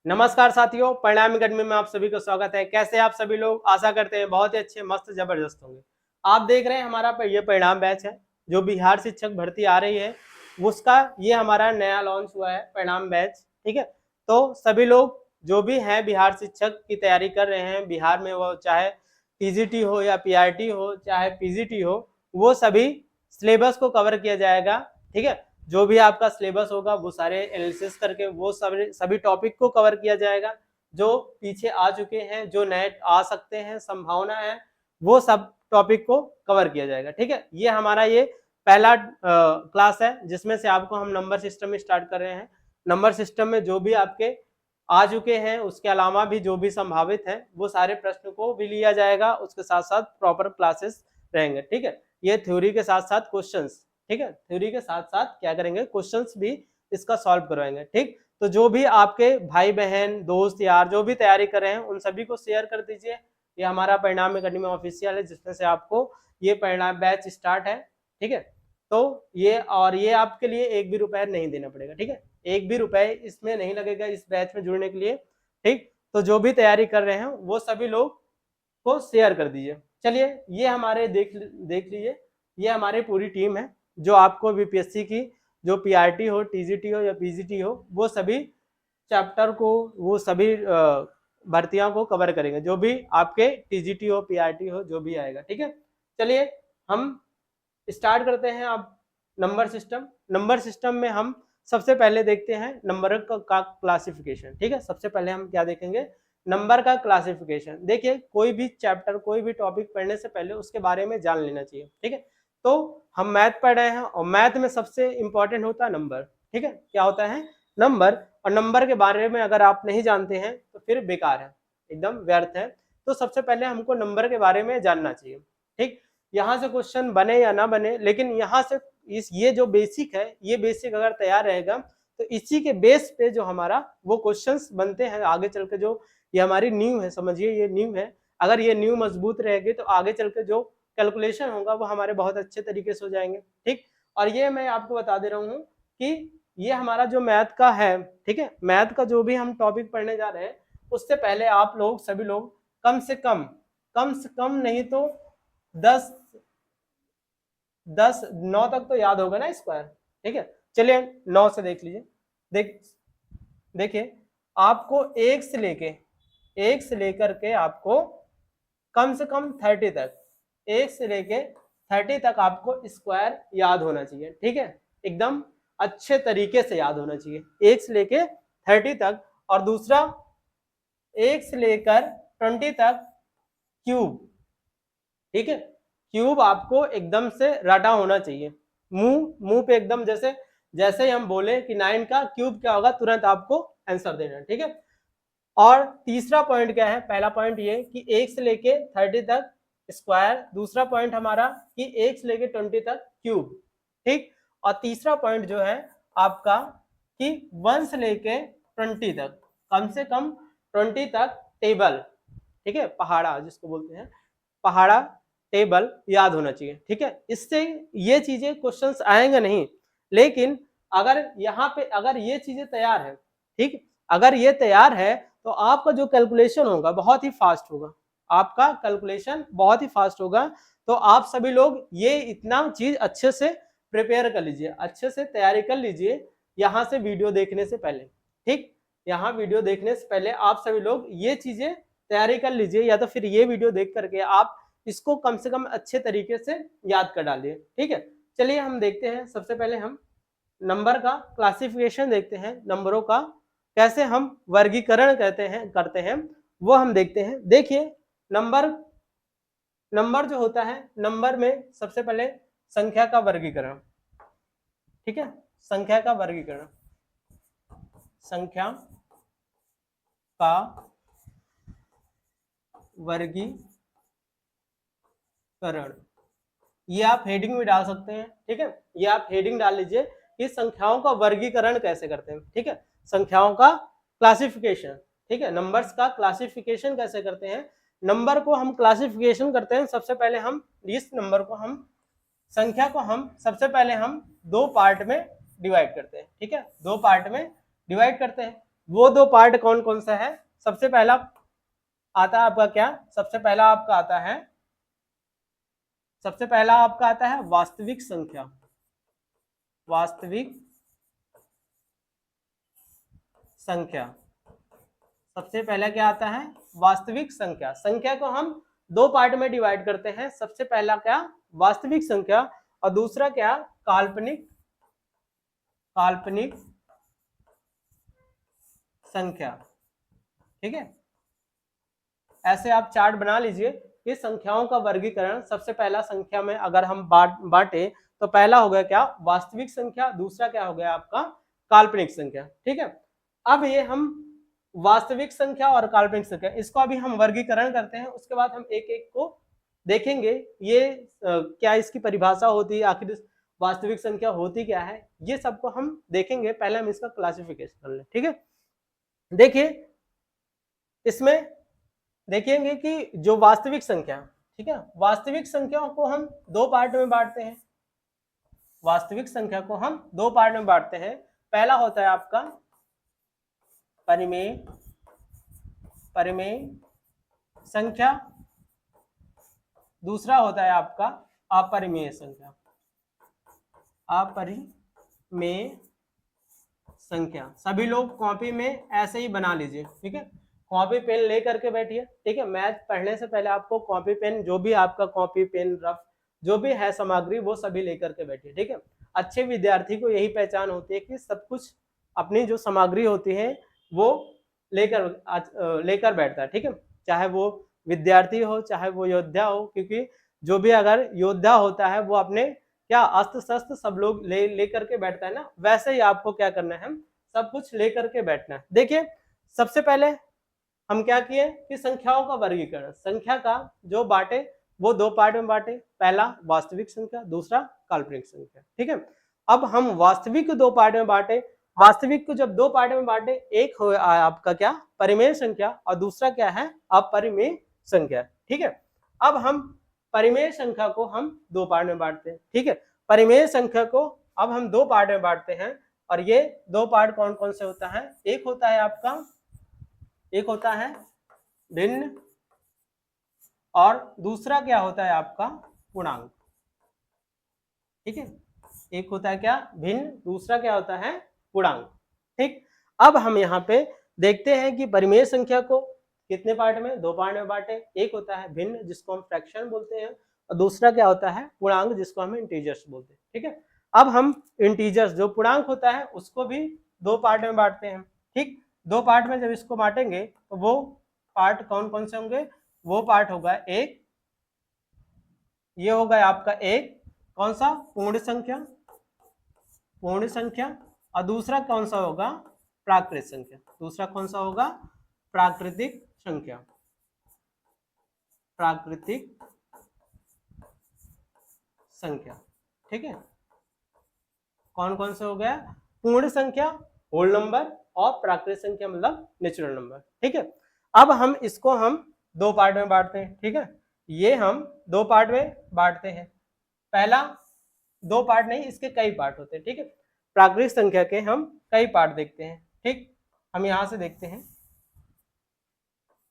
नमस्कार साथियों, परिणाम अकेडमी में आप सभी का स्वागत है। कैसे आप सभी लोग? आशा करते हैं बहुत ही अच्छे, मस्त, जबरदस्त होंगे। आप देख रहे हैं हमारा ये परिणाम बैच है जो बिहार शिक्षक भर्ती आ रही है, उसका ये हमारा नया लॉन्च हुआ है परिणाम बैच। ठीक है, तो सभी लोग जो भी हैं बिहार शिक्षक की तैयारी कर रहे हैं बिहार में, वो चाहे टीजीटी हो या पीआरटी हो चाहे पीजीटी हो, वो सभी सिलेबस को कवर किया जाएगा। ठीक है, जो भी आपका सिलेबस होगा वो सारे एनालिसिस करके वो सभी टॉपिक को कवर किया जाएगा। जो पीछे आ चुके हैं, जो नए आ सकते हैं, संभावना है, वो सब टॉपिक को कवर किया जाएगा। ठीक है, ये हमारा ये पहला क्लास है जिसमें से आपको हम नंबर सिस्टम में स्टार्ट कर रहे हैं। नंबर सिस्टम में जो भी आपके आ चुके हैं, उसके अलावा भी जो भी संभावित है, वो सारे प्रश्न को भी लिया जाएगा। उसके साथ साथ प्रॉपर क्लासेस रहेंगे। ठीक है, ये थ्योरी के साथ साथ क्वेश्चंस, ठीक है, थ्योरी के साथ साथ क्या करेंगे, क्वेश्चंस भी इसका सॉल्व करवाएंगे। ठीक, तो जो भी आपके भाई बहन दोस्त यार जो भी तैयारी कर रहे हैं उन सभी को शेयर कर दीजिए। ये हमारा परिणाम अकेडमी ऑफिशियल है जिसमें से आपको ये परिणाम बैच स्टार्ट है। ठीक है, तो ये आपके लिए एक भी रुपए नहीं देना पड़ेगा। ठीक है, एक भी रुपए इसमें नहीं लगेगा इस बैच में जुड़ने के लिए। ठीक, तो जो भी तैयारी कर रहे हैं वो सभी लोग को शेयर कर दीजिए। चलिए, ये हमारे देख लीजिए, ये हमारी पूरी टीम है जो आपको बीपीएससी की जो पीआरटी हो, टीजीटी हो या पीजीटी हो, वो सभी चैप्टर को, वो सभी भर्तियों को कवर करेंगे। जो भी आपके टीजीटी हो, पीआरटी हो, जो भी आएगा। ठीक है, चलिए हम स्टार्ट करते हैं। अब नंबर सिस्टम, नंबर सिस्टम में हम सबसे पहले देखते हैं नंबर का क्लासिफिकेशन। ठीक है, सबसे पहले हम क्या देखेंगे, नंबर का क्लासिफिकेशन। देखिए, कोई भी चैप्टर, कोई भी टॉपिक पढ़ने से पहले उसके बारे में जान लेना चाहिए। ठीक है, तो हम मैथ पढ़ रहे हैं और मैथ में सबसे इंपॉर्टेंट होता है नंबर। ठीक है, क्या होता है, नंबर। और नंबर के बारे में अगर आप नहीं जानते हैं तो फिर बेकार है, एकदम व्यर्थ है। तो सबसे पहले हमको नंबर के बारे में जानना चाहिए। ठीक, यहाँ से क्वेश्चन बने या ना बने, लेकिन यहाँ से ये जो बेसिक है, ये बेसिक अगर तैयार रहेगा तो इसी के बेस पे जो हमारा वो क्वेश्चंस बनते हैं आगे चल के, जो ये हमारी नींव है, समझिए ये नींव है। अगर ये नींव मजबूत रहेगी तो आगे चल के जो कैलकुलेशन होगा वो हमारे बहुत अच्छे तरीके से हो जाएंगे। ठीक, और ये मैं आपको बता दे रहा हूँ कि ये हमारा जो मैथ का है, ठीक है, मैथ का जो भी हम टॉपिक पढ़ने जा रहे हैं उससे पहले आप लोग सभी लोग कम से कम नहीं तो 9 तक तो याद होगा ना स्क्वायर। ठीक है, चलिए 9 से देख लीजिए। देखिए, आपको एक से लेकर के आपको कम से कम 30 तक, एक से लेके 30 तक आपको स्क्वायर याद होना चाहिए। ठीक है, एकदम अच्छे तरीके से याद होना चाहिए, एक से लेके 30 तक। और दूसरा, एक से लेकर 20 तक क्यूब। ठीक है, क्यूब आपको एकदम से रटा होना चाहिए, मुंह पे एकदम, जैसे जैसे ही हम बोले कि 9 का क्यूब क्या होगा, तुरंत आपको आंसर देना। ठीक है, और तीसरा पॉइंट क्या है, पहला पॉइंट ये कि 1 से लेके 30 तक स्क्वायर, दूसरा पॉइंट हमारा कि 1 से लेके 20 तक क्यूब। ठीक, और तीसरा पॉइंट जो है आपका कि 1 से लेके 20 तक, कम से कम 20 तक टेबल। ठीक है, पहाड़ा जिसको बोलते हैं, पहाड़ा टेबल याद होना चाहिए। ठीक है, इससे ये चीजें क्वेश्चंस आएंगे नहीं, लेकिन अगर यहाँ पे अगर ये चीजें तैयार है, ठीक, अगर ये तैयार है तो आपका जो कैलकुलेशन होगा बहुत ही फास्ट होगा, आपका कैलकुलेशन बहुत ही फास्ट होगा। तो आप सभी लोग ये इतना चीज अच्छे से प्रिपेयर कर लीजिए, अच्छे से तैयारी कर लीजिए यहाँ से वीडियो देखने से पहले। ठीक, यहाँ वीडियो देखने से पहले आप सभी लोग ये चीजें तैयारी कर लीजिए, या तो फिर ये वीडियो देख करके आप इसको कम से कम अच्छे तरीके से याद कर डालिए। ठीक है, चलिए हम देखते हैं। सबसे पहले हम नंबर का क्लासिफिकेशन देखते हैं, नंबरों का कैसे हम वर्गीकरण करते हैं वो हम देखते हैं। देखिए, नंबर जो होता है, नंबर में सबसे पहले संख्या का वर्गीकरण। ठीक है, संख्या का वर्गीकरण, संख्या का वर्गीकरण, ये आप हेडिंग में डाल सकते हैं। ठीक है, ये आप हेडिंग डाल लीजिए कि संख्याओं का वर्गीकरण कैसे करते हैं। ठीक है, संख्याओं का क्लासिफिकेशन। ठीक है, नंबर्स का क्लासिफिकेशन कैसे करते हैं, नंबर को हम क्लासिफिकेशन करते हैं। सबसे पहले हम इस नंबर को, हम संख्या को हम सबसे पहले हम 2 पार्ट में डिवाइड करते हैं। ठीक है, 2 पार्ट में डिवाइड करते हैं। वो दो पार्ट कौन कौन सा है? सबसे पहला आता है आपका क्या? सबसे पहला आपका आता है वास्तविक संख्या। वास्तविक संख्या, सबसे पहला क्या आता है? वास्तविक संख्या। संख्या को हम दो पार्ट में डिवाइड करते हैं। सबसे पहला क्या? वास्तविक संख्या, और दूसरा क्या? काल्पनिक संख्या। ठीक है, ऐसे आप चार्ट बना लीजिए कि संख्याओं का वर्गीकरण। सबसे पहला संख्या में अगर हम बांटे तो पहला हो गया क्या? वास्तविक संख्या, दूसरा क्या हो गया आपका? काल्पनिक संख्या। ठीक है, अब ये हम वास्तविक संख्या और काल्पनिक संख्या, इसको अभी हम वर्गीकरण करते हैं, उसके बाद हम एक एक को देखेंगे। ये क्या इसकी परिभाषा होती है, आखिर वास्तविक संख्या होती क्या है, ये सबको हम देखेंगे। पहले हम इसका क्लासिफिकेशन कर लें। ठीक है, देखिए इसमें देखेंगे कि जो वास्तविक संख्या, ठीक है, वास्तविक संख्याओं को हम दो पार्ट में बांटते हैं। वास्तविक संख्या को हम दो पार्ट में बांटते हैं। पहला होता है आपका परिमेय संख्या, दूसरा होता है आपका अपरिमेय संख्या। अपरिमेय संख्या सभी लोग कॉपी में ऐसे ही बना लीजिए। ठीक है, कॉपी पेन ले करके बैठिए। ठीक है, मैथ पढ़ने से पहले आपको कॉपी पेन, जो भी आपका कॉपी पेन रफ जो भी है सामग्री, वो सभी लेकर के बैठिए। ठीक है, अच्छे विद्यार्थी को यही पहचान होती है कि सब कुछ अपनी जो सामग्री होती है वो लेकर बैठता है। ठीक है, चाहे वो विद्यार्थी हो चाहे वो योद्धा हो, क्योंकि जो भी अगर योद्धा होता है वो अपने क्या अस्त्र शस्त्र सब लोग ले करके बैठता है ना, वैसे ही आपको क्या करना है? सब कुछ लेकर के बैठना है। देखिए सबसे पहले हम क्या किए कि संख्याओं का वर्गीकरण, संख्या का जो बांटे वो दो पार्ट में बांटे। पहला वास्तविक संख्या, दूसरा काल्पनिक संख्या। ठीक है, अब हम वास्तविक को दो पार्ट में बांटे। वास्तविक को जब दो पार्ट में बांटे, एक हो आपका क्या? परिमेय संख्या, और दूसरा क्या है? अपरिमेय संख्या। ठीक है, अब हम परिमेय संख्या को हम दो पार्ट में बांटते हैं। ठीक है, परिमेय संख्या को अब हम दो पार्ट में बांटते हैं, और ये दो पार्ट कौन कौन से होता है? एक होता है भिन्न, और दूसरा क्या होता है आपका? पूर्णांक। ठीक है, एक होता है क्या? भिन्न, दूसरा क्या होता है? पूर्णांक। ठीक, अब हम यहाँ पे देखते हैं कि परिमेय संख्या को कितने पार्ट में? दो पार्ट में बांटे। एक होता है भिन्न, जिसको हम फ्रैक्शन बोलते हैं, और दूसरा क्या होता है? पूर्णांक, जिसको हम इंटीजर्स बोलते हैं। ठीक है, अब हम इंटीजर्स जो पूर्णांक होता है उसको भी दो पार्ट में बांटते हैं। ठीक, दो पार्ट में जब इसको बांटेंगे तो वो पार्ट कौन कौन से होंगे? वो पार्ट होगा एक, ये होगा आपका एक कौन सा? पूर्ण संख्या, और दूसरा कौन सा होगा? प्राकृतिक संख्या। दूसरा कौन सा होगा? प्राकृतिक संख्या। ठीक है, कौन कौन से हो गया? पूर्ण संख्या होल नंबर, और प्राकृतिक संख्या मतलब नेचुरल नंबर। ठीक है, अब हम इसको दो पार्ट में बांटते हैं। ठीक है, ये हम दो पार्ट में बांटते हैं। पहला दो पार्ट नहीं, इसके कई पार्ट होते हैं। ठीक है, प्राकृतिक संख्या के हम कई पार्ट देखते हैं। ठीक, हम यहां से देखते हैं,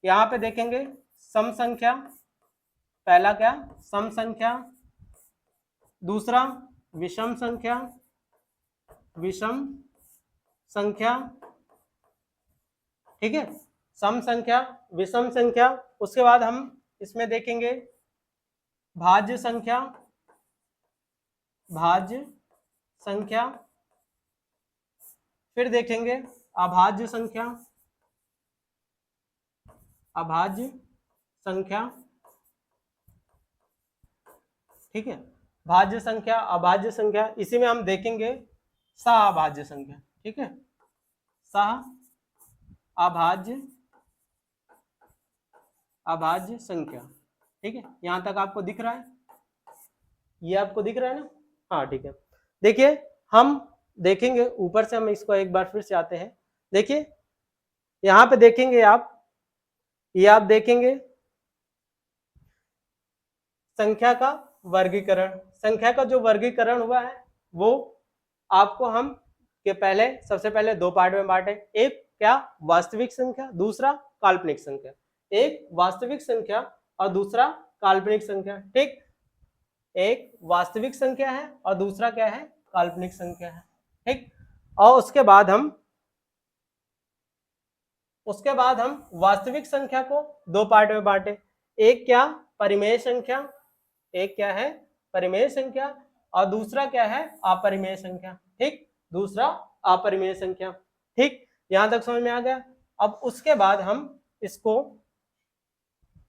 यहां पे देखेंगे सम संख्या। पहला क्या? सम संख्या, दूसरा विषम संख्या। ठीक है, सम संख्या, विषम संख्या। उसके बाद हम इसमें देखेंगे भाज्य संख्या, फिर देखेंगे अभाज्य संख्या। ठीक है, भाज्य संख्या, अभाज्य संख्या, इसी में हम देखेंगे सहअभाज्य संख्या। ठीक है, अभाज्य संख्या। ठीक है, यहां तक आपको दिख रहा है? ये आपको दिख रहा है ना? हाँ, ठीक है। देखिए हम देखेंगे ऊपर से, हम इसको एक बार फिर से आते हैं। देखिए यहां पे देखेंगे आप, ये आप देखेंगे संख्या का वर्गीकरण। संख्या का जो वर्गीकरण हुआ है वो आपको हम के पहले सबसे पहले दो पार्ट में बांटे। एक क्या वास्तविक संख्या, दूसरा काल्पनिक संख्या। एक वास्तविक संख्या और दूसरा काल्पनिक संख्या, ठीक। एक वास्तविक संख्या है और दूसरा क्या है, काल्पनिक संख्या है, ठीक। और उसके बाद हम वास्तविक संख्या को दो पार्ट में बांटे। एक क्या, परिमेय संख्या, एक क्या है परिमेय संख्या, और दूसरा क्या है अपरिमेय संख्या, ठीक। दूसरा अपरिमेय संख्या, ठीक। यहां तक समझ में आ गया। अब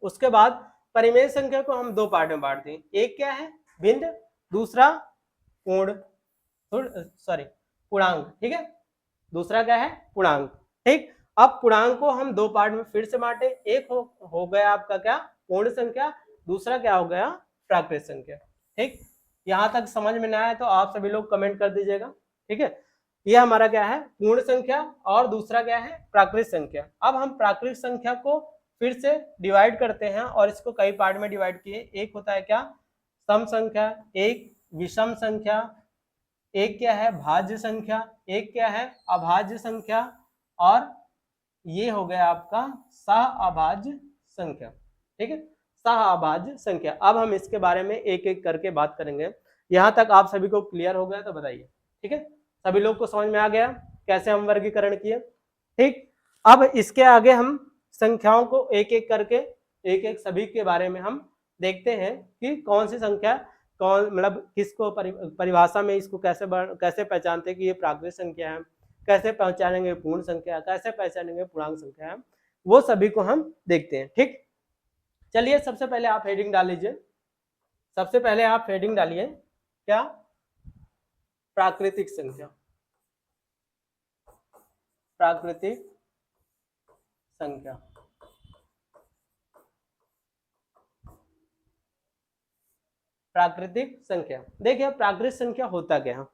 उसके बाद परिमेय संख्या को हम दो पार्ट में बांटते हैं। एक क्या है भिन्न, दूसरा पूर्णांक, ठीक है। दूसरा क्या है पूर्णांक, ठीक। अब पूर्णांक को हम दो पार्ट में फिर से बांटे। एक हो गया आपका क्या पूर्ण संख्या, दूसरा क्या हो गया प्राकृत संख्या, ठीक। यहां तक समझ में ना आए तो आप सभी लोग कमेंट कर दीजिएगा, ठीक है। यह हमारा क्या है पूर्ण संख्या और दूसरा क्या है प्राकृत संख्या। अब हम प्राकृत संख्या को फिर से डिवाइड करते हैं और इसको कई पार्ट में डिवाइड किए। एक होता है क्या सम संख्या, एक विषम संख्या, एक क्या है भाज्य संख्या, एक क्या है अभाज्य संख्या, और ये हो गया आपका सह अभाज्य संख्या, ठीक है। सह अभाज्य संख्या। अब हम इसके बारे में एक एक करके बात करेंगे। यहां तक आप सभी को क्लियर हो गया तो बताइए, ठीक है। सभी लोग को समझ में आ गया कैसे हम वर्गीकरण किए, ठीक। अब इसके आगे हम संख्याओं को एक एक करके एक एक सभी के बारे में हम देखते हैं कि कौन सी संख्या कौन मतलब किसको परिभाषा में इसको कैसे पहचानते हैं कि ये प्राकृत संख्या है, कैसे पहचानेंगे पूर्ण संख्या, कैसे पहचानेंगे पूर्णांक संख्या है, वो सभी को हम देखते हैं, ठीक। चलिए सबसे पहले आप हेडिंग डाल लीजिए। सबसे पहले आप हेडिंग डालिए क्या प्राकृतिक संख्या। प्राकृतिक संख्या, प्राकृतिक संख्या। देखिए प्राकृतिक संख्या होता क्या है।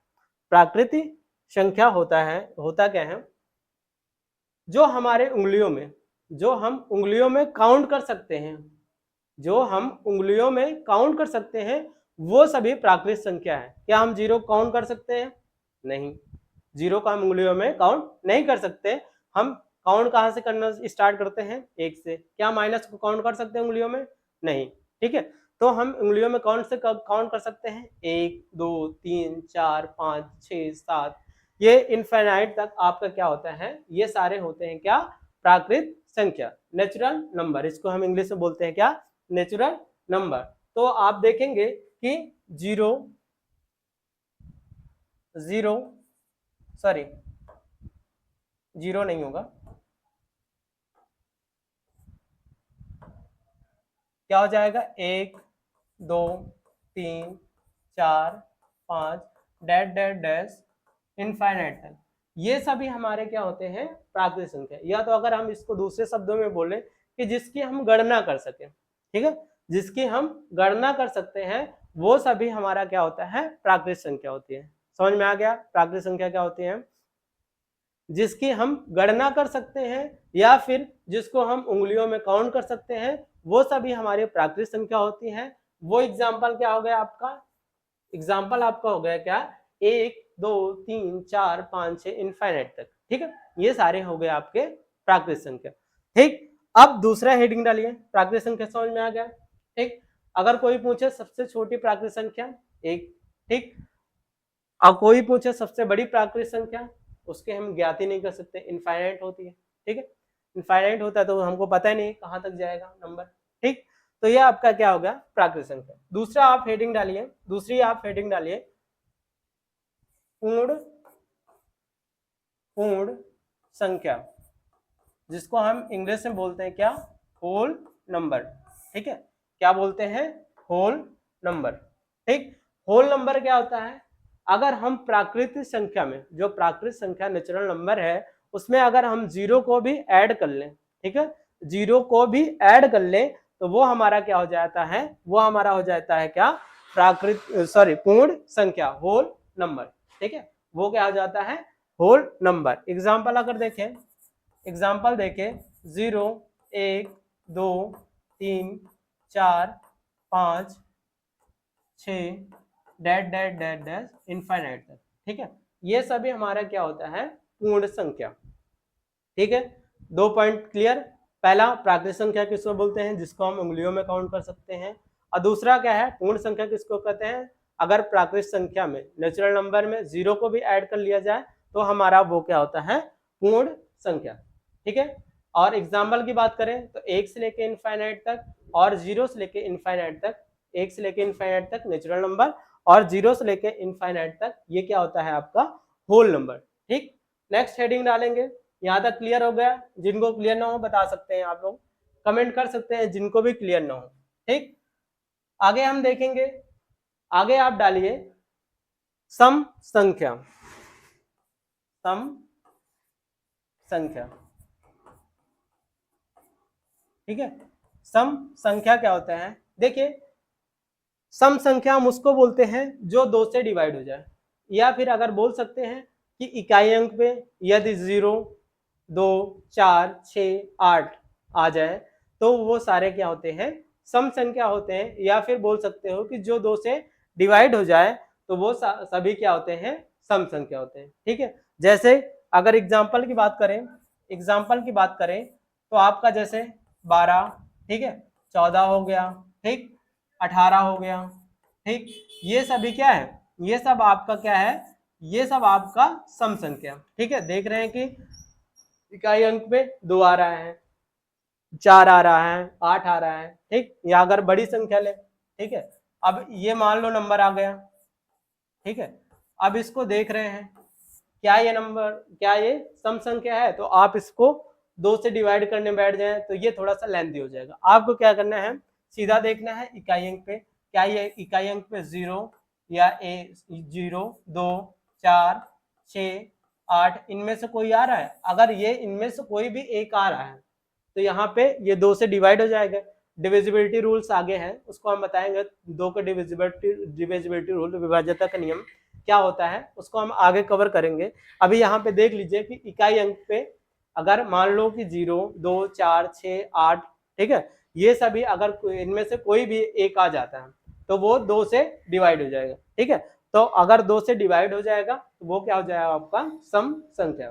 प्राकृतिक संख्या होता क्या है जो हमारे जो हम उंगलियों में काउंट कर सकते हैं, जो हम उंगलियों में काउंट कर सकते हैं वो सभी प्राकृतिक संख्या है। क्या हम जीरो काउंट कर सकते हैं? नहीं, जीरो का हम उंगलियों में काउंट नहीं कर सकते। हम काउंट कहां से करना स्टार्ट करते हैं? एक से। क्या माइनस को काउंट कर सकते हैं उंगलियों में? नहीं, ठीक है। तो हम उंगलियों में कौन से काउंट कर सकते हैं? 1 2 3 4 5 6 7, ये इनफाइनाइट तक आपका क्या होता है, ये सारे होते हैं क्या प्राकृत संख्या, नेचुरल नंबर। इसको हम इंग्लिश में बोलते हैं क्या नेचुरल नंबर। तो आप देखेंगे कि जीरो नहीं होगा, क्या हो जाएगा 1 2 3 4 5 डैश डैश डैश इनफाइनाइट तक, ये सभी हमारे क्या होते हैं प्राकृतिक संख्या। या तो अगर हम इसको दूसरे शब्दों में बोले कि जिसकी हम गणना कर सके, ठीक है, जिसकी हम गणना कर सकते हैं वो सभी हमारा क्या होता है प्राकृतिक संख्या होती है। समझ में आ गया प्राकृतिक संख्या क्या होती है? जिसकी हम गणना कर सकते हैं या फिर जिसको हम उंगलियों में काउंट कर सकते हैं वो सभी हमारी प्राकृतिक संख्या होती है। वो एग्जाम्पल क्या हो गया आपका? एग्जाम्पल आपका हो गया क्या 1 2 3 4 5 6 इनफाइनाइट तक, ठीक है। ये सारे हो गए आपके प्राकृतिक संख्या, ठीक। अब दूसरा हेडिंग डालिए, प्राकृतिक संख्या समझ में आ गया, ठीक। अगर कोई पूछे सबसे छोटी प्राकृतिक संख्या 1, ठीक। अब कोई पूछे सबसे बड़ी प्राकृतिक संख्या, उसके हम ज्ञात ही नहीं कर सकते, इनफाइनाइट होती है, ठीक है। इनफाइनाइट होता है तो हमको पता ही नहीं कहां तक जाएगा नंबर, ठीक। तो ये आपका क्या हो गया प्राकृतिक संख्या। दूसरी आप हेडिंग डालिए पूर्ण संख्या, जिसको हम इंग्लिश में बोलते हैं क्या होल नंबर, ठीक है। क्या बोलते हैं? होल नंबर, ठीक। होल नंबर क्या होता है? अगर हम प्राकृतिक संख्या में, जो प्राकृतिक संख्या नेचुरल नंबर है, उसमें अगर हम जीरो को भी ऐड कर लें, ठीक है, जीरो को भी ऐड कर लें तो वो हमारा क्या हो जाता है? वो हमारा हो जाता है क्या पूर्ण संख्या, होल नंबर, ठीक है। वो क्या हो जाता है? Whole number. एग्जाम्पल अगर देखें, 0 1 2 3 4 5 6 dash dash dash dash infinite तक, ठीक है। ये सभी हमारा क्या होता है? पूर्ण संख्या, ठीक है, 2 पॉइंट क्लियर। पहला प्राकृतिक संख्या किसको बोलते हैं, जिसको हम उंगलियों में काउंट कर सकते हैं, और दूसरा क्या है, पूर्ण संख्या किसको कहते हैं, अगर प्राकृतिक संख्या में नेचुरल नंबर में 0 को भी ऐड कर लिया जाए तो हमारा वो क्या होता है, पूर्ण संख्या। ठीक है, और एग्जाम्पल की बात करें तो 1 से लेके इनफाइनाइट तक और 0 से लेके इनफाइनाइट तक, 1 से लेके इनफाइनाइट तक नेचुरल नंबर और 0 से लेके इनफाइनाइट तक ये क्या होता है आपका होल नंबर। ठीक, नेक्स्ट हेडिंग डालेंगे। यहाँ तक क्लियर हो गया? जिनको क्लियर ना हो बता सकते हैं आप लोग, कमेंट कर सकते हैं जिनको भी क्लियर ना हो। ठीक, आगे हम देखेंगे, आगे आप डालिए सम संख्या, सम संख्या। ठीक है, सम संख्या क्या होता है, देखिए सम संख्या हम उसको बोलते हैं जो 2 से डिवाइड हो जाए, या फिर अगर बोल सकते हैं कि इकाई अंक पे यदि 0, 2, 4, 6, 8 आ जाए तो वो सारे क्या होते हैं, सम संख्या होते हैं। या फिर बोल सकते हो कि जो 2 से डिवाइड हो जाए तो वो सभी क्या होते हैं, सम संख्या होते हैं। ठीक है, जैसे अगर एग्जाम्पल की बात करें, एग्जाम्पल की बात करें तो आपका जैसे 12, ठीक है, 14 हो गया, ठीक, 18 हो गया। ठीक, ये सभी क्या है, ये सब आपका क्या है, ये सब आपका सम संख्या। ठीक है, देख रहे हैं कि इकाई अंक पे 2 आ रहा है, 4 आ रहा है, 8 आ रहा है। ठीक, या अगर बड़ी संख्या ले, ठीक है, अब ये मान लो नंबर आ गया। ठीक है, अब इसको देख रहे हैं क्या ये नंबर, क्या ये सम संख्या है, तो आप इसको 2 से डिवाइड करने बैठ जाए तो ये थोड़ा सा लेंथी हो जाएगा। आपको क्या करना है, सीधा देखना है इकाई अंक पे, क्या ये इकाई अंक पे 0 या 0, 2, 4, 6, 8 इनमें से कोई आ रहा है। अगर ये इनमें से कोई भी एक आ रहा है तो यहाँ पे ये 2 से डिवाइड हो जाएगा। डिविजिबिलिटी रूल्स आगे हैं, उसको हम बताएंगे। 2 का डिविजिबिलिटी रूल, विभाज्यता का नियम क्या होता है उसको हम आगे कवर करेंगे। अभी यहाँ पे देख लीजिए कि इकाई अंक पे अगर मान लो कि 0, 2, 4, 6, 8, ठीक है, ये सभी अगर इनमें से कोई भी एक आ जाता है तो वो 2 से डिवाइड हो जाएगा। ठीक है, तो अगर 2 से डिवाइड हो जाएगा तो वो क्या हो जाएगा आपका सम संख्या।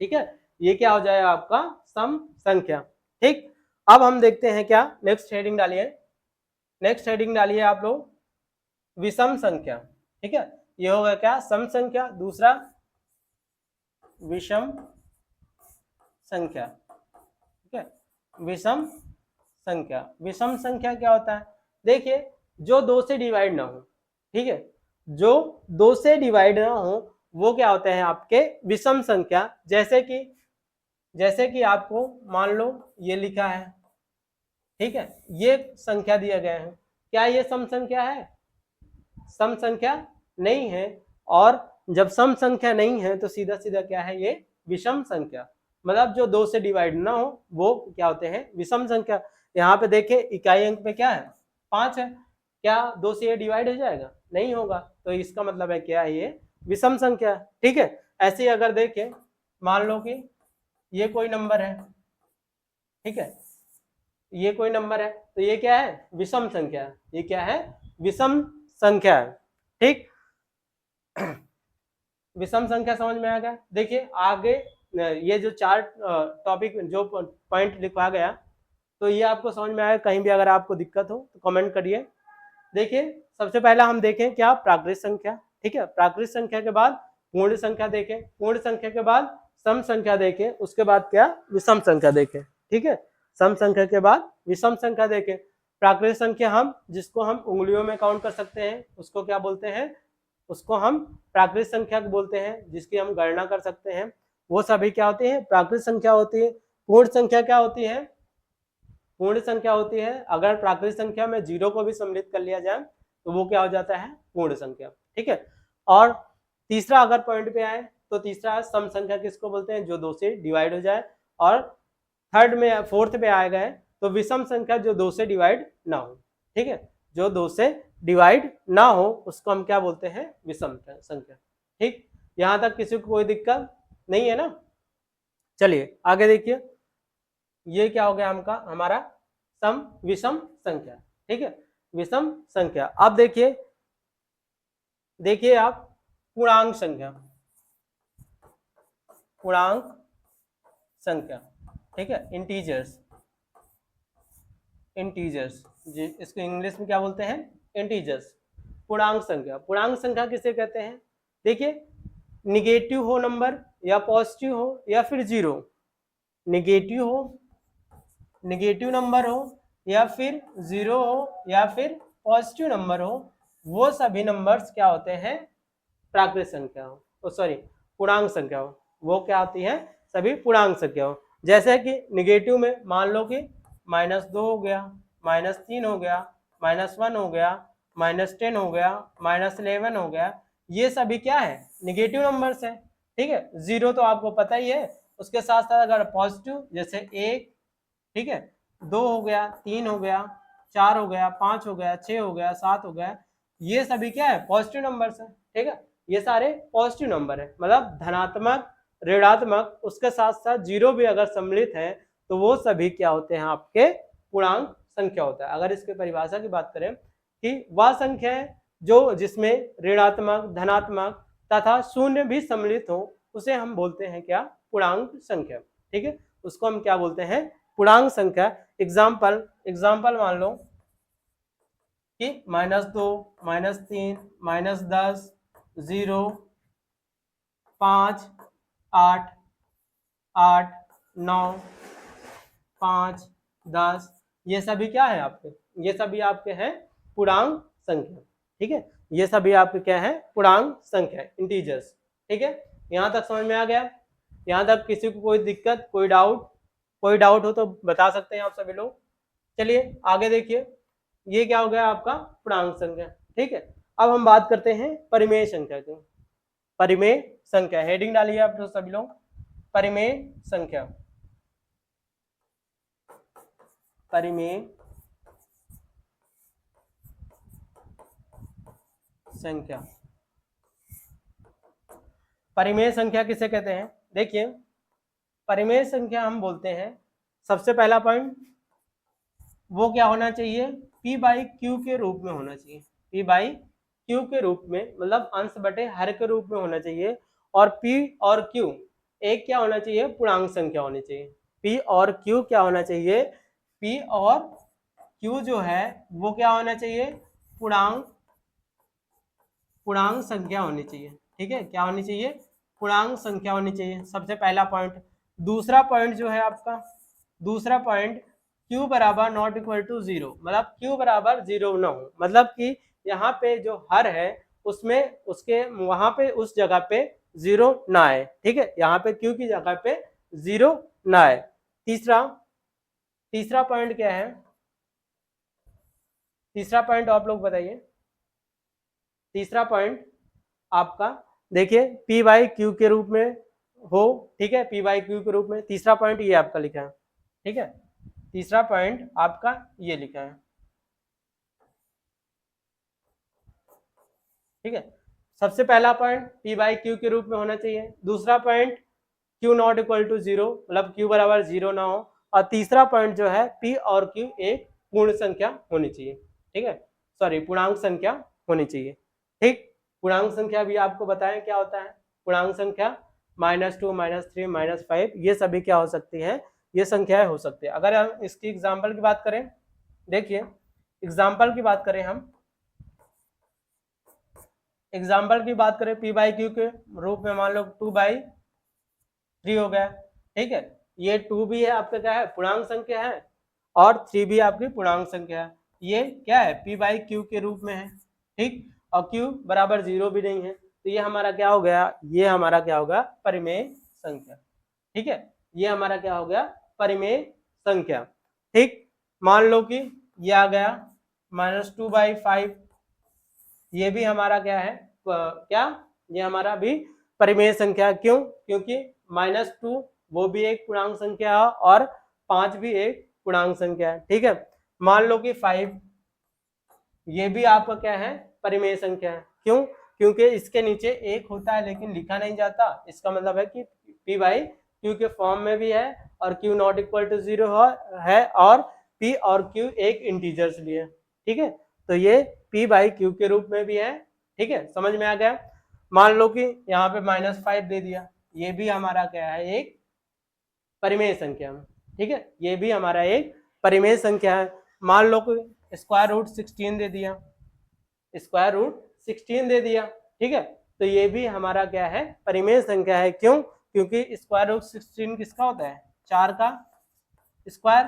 ठीक है, ये क्या हो जाएगा आपका सम संख्या। ठीक, अब हम देखते हैं क्या, नेक्स्ट हेडिंग डालिए, नेक्स्ट हेडिंग डालिए आप लोग विषम संख्या। ठीक है, ये होगा क्या, सम संख्या, दूसरा विषम संख्या। ठीक है, विषम संख्या, विषम संख्या क्या होता है, देखिए जो 2 से डिवाइड ना हो, ठीक है, जो 2 से डिवाइड ना हो वो क्या होते हैं आपके विषम संख्या। जैसे कि आपको मान लो ये लिखा है, ठीक है, ये संख्या दिया गया है, क्या ये सम संख्या है, सम संख्या नहीं है। और जब सम संख्या नहीं है तो सीधा सीधा क्या है, ये विषम संख्या, मतलब जो 2 से डिवाइड ना हो वो क्या होते हैं, विषम संख्या। यहाँ पे देखे इकाई अंक पे क्या है, 5 है, क्या 2 से ये डिवाइड हो जाएगा, नहीं होगा, तो इसका मतलब है क्या है, ये विषम संख्या। ठीक है, ऐसे ही अगर देखें मान लो कि ये कोई नंबर है, ठीक है, ये कोई नंबर है तो ये क्या है, विषम संख्या है, ये क्या है, विषम संख्या है। ठीक, विषम संख्या समझ में आ गया। देखिए आगे ये जो 4 टॉपिक जो पॉइंट लिखा गया तो ये आपको समझ में आया, कहीं भी अगर आपको दिक्कत हो तो कमेंट करिए। देखिए सबसे पहला हम देखें क्या, प्राकृतिक संख्या। ठीक है, प्राकृतिक संख्या के बाद पूर्ण संख्या देखें, पूर्ण संख्या के बाद सम संख्या देखें, उसके बाद क्या, विषम संख्या देखें। ठीक है, सम संख्या के बाद विषम संख्या देखें। प्राकृतिक संख्या हम जिसको हम उंगलियों में काउंट कर सकते हैं उसको क्या बोलते हैं, उसको हम प्राकृतिक संख्या बोलते हैं, जिसकी हम गणना कर सकते हैं, वो सभी क्या होती है, प्राकृतिक संख्या होती है। पूर्ण संख्या क्या होती है, पूर्ण संख्या होती है अगर प्राकृतिक संख्या में 0 को भी सम्मिलित कर लिया जाए तो वो क्या हो जाता है, पूर्ण संख्या। ठीक है, और तीसरा अगर पॉइंट पे आए तो तीसरा सम संख्या किसको बोलते हैं, जो 2 से डिवाइड हो जाए। और थर्ड में फोर्थ पे आए गए तो विषम संख्या जो 2 से डिवाइड ना हो। ठीक है, जो 2 से डिवाइड ना हो उसको हम क्या बोलते हैं, विषम संख्या। ठीक, यहां तक किसी को कोई दिक्कत नहीं है ना। चलिए आगे देखिए, ये क्या हो गया हमका, हमारा सम विषम संख्या। ठीक है, विषम संख्या। अब देखिए, देखिए आप पूर्णांक संख्या, पूर्णांक संख्या, ठीक है, इंटीजर्स, इंटीजर्स जी, इसको इंग्लिश में क्या बोलते हैं, इंटीजर्स, पूर्णांक संख्या। पूर्णांक संख्या किसे कहते हैं, देखिए निगेटिव हो नंबर या पॉजिटिव हो या फिर जीरो, निगेटिव हो, निगेटिव नंबर हो या फिर जीरो हो या फिर पॉजिटिव नंबर हो, वो सभी नंबर्स क्या होते हैं, प्राकृत संख्या हो, सॉरी पूर्णांक संख्या हो, वो क्या होती है, सभी पूर्णांक संख्या हो। जैसे कि निगेटिव में मान लो कि -2 हो गया, -3 हो गया, -1 हो गया, -10 हो गया, -11 हो गया, ये सभी क्या है, निगेटिव नंबर्स है, ठीक है। जीरो तो आपको पता ही है, उसके साथ साथ अगर पॉजिटिव जैसे 1, ठीक है, 2 हो गया, 3 हो गया, 4 हो गया, 5 हो गया, 6 हो गया, 7 हो गया, ये सभी क्या है, पॉजिटिव नंबर्स है, ठीक है, ये सारे पॉजिटिव नंबर है, मतलब धनात्मक, ऋणात्मक, उसके साथ साथ जीरो भी अगर सम्मिलित है तो वो सभी क्या होते हैं, आपके पूर्णांक संख्या होता है। अगर इसके परिभाषा की बात करें कि वह संख्या है जो जिसमें ऋणात्मक, धनात्मक तथा शून्य भी सम्मिलित हो, उसे हम बोलते हैं क्या, पूर्णांक संख्या, ठीक है, उसको हम क्या बोलते हैं, पूर्णांक संख्या। एग्जाम्पल, एग्जाम्पल मान लो कि -2, -3, -10, 0, 5, 8, 8, 9, 5, 10, ये सभी क्या है आपके, ये सभी आपके हैं पूर्णांक संख्या, ठीक है, ये सभी आपके क्या है, पूर्णांक संख्या, इंटीजर्स, ठीक है। यहाँ तक समझ में आ गया, यहाँ तक किसी को कोई दिक्कत, कोई डाउट हो तो बता सकते हैं आप सभी लोग। चलिए आगे देखिए, ये क्या हो गया आपका पूर्णांक संख्या, ठीक है। अब हम बात करते हैं परिमेय संख्या की। परिमेय संख्या, हेडिंग डालिए आप तो सभी लोग, परिमेय संख्या, परिमेय संख्या। परिमेय संख्या किसे कहते हैं, देखिए परिमेय संख्या हम बोलते हैं, सबसे पहला पॉइंट वो क्या होना चाहिए, p/q के रूप में होना चाहिए, p/q के रूप में, मतलब अंश बटे हर के रूप में होना चाहिए, और p और q एक क्या होना चाहिए, पूर्णांक संख्या होनी चाहिए। p और q क्या होना चाहिए, p और q जो है वो क्या होना चाहिए, पूर्णांक संख्या होनी चाहिए, ठीक है, क्या होनी चाहिए, पूर्णांक संख्या होनी चाहिए, सबसे पहला पॉइंट। दूसरा पॉइंट जो है आपका, दूसरा पॉइंट q बराबर नॉट इक्वल टू 0, मतलब q बराबर 0 ना हो, मतलब कि यहाँ पे जो हर है उसमें उसके वहां पे उस जगह पे 0 ना आए, ठीक है, यहाँ पे q की जगह पे 0 ना आए। तीसरा पॉइंट क्या है, तीसरा पॉइंट आप लोग बताइए, तीसरा पॉइंट आपका देखिए p/q के रूप में हो, ठीक है, p/q के रूप में, तीसरा पॉइंट ये आपका लिखा है, ठीक है, तीसरा पॉइंट आपका ये लिखा है, ठीक है। सबसे पहला पॉइंट p/q के रूप में होना चाहिए, दूसरा point q not equal to 0, मतलब q बराबर 0 ना हो, और तीसरा पॉइंट जो है p और q एक पूर्ण संख्या होनी चाहिए, ठीक है, सॉरी पूर्णांक संख्या होनी चाहिए, ठीक। पूर्णांक संख्या भी आपको बताएं क्या होता है, पूर्णांक संख्या -2, -3, -5 ये सभी क्या हो सकती है, ये संख्याएं हो सकती है। अगर हम इसकी एग्जाम्पल की बात करें, देखिए एग्जाम्पल की बात करें, हम एग्जाम्पल की बात करें p/q के रूप में, मान लो 2/3 हो गया, ठीक है, ये 2 भी है आपका क्या है, पूर्णांक संख्या है, और 3 भी आपकी पूर्णांक संख्या है, ये क्या है, p/q के रूप में है, ठीक, और q बराबर 0 भी नहीं है, तो ये हमारा क्या हो गया, ये हमारा क्या होगा, परिमेय संख्या, ठीक है, ये हमारा क्या हो गया, परिमेय संख्या, ठीक। मान लो कि ये आ गया -2/5, ये भी हमारा क्या है, क्या, ये हमारा भी परिमेय संख्या, क्यों, क्योंकि -2 वो भी एक पूर्णांक संख्या है और 5 भी एक पूर्णांक संख्या है, ठीक है। मान लो कि 5 ये भी आपका क्या है, परिमेय संख्या है, क्यों, क्योंकि इसके नीचे एक होता है लेकिन लिखा नहीं जाता, इसका मतलब है कि p/q के फॉर्म में भी है और q नॉट इक्वल टू 0 है, और p और q एक इंटीजर्स भी है, ठीक है, तो ये p/q के रूप में भी है, ठीक है, समझ में आ गया। मान लो कि यहाँ पे -5 दे दिया, ये भी हमारा क्या है, एक परिमेय संख्या में, ठीक है। ये भी हमारा एक परिमेय संख्या है। मान लो कोई स्क्वायर रूट 16 दे दिया, स्क्वायर रूट 16 दे दिया, ठीक है, तो ये भी हमारा क्या है, परिमेय संख्या है। क्यों? क्योंकि स्क्वायर रूट 16 किसका होता है, 4 का स्क्वायर,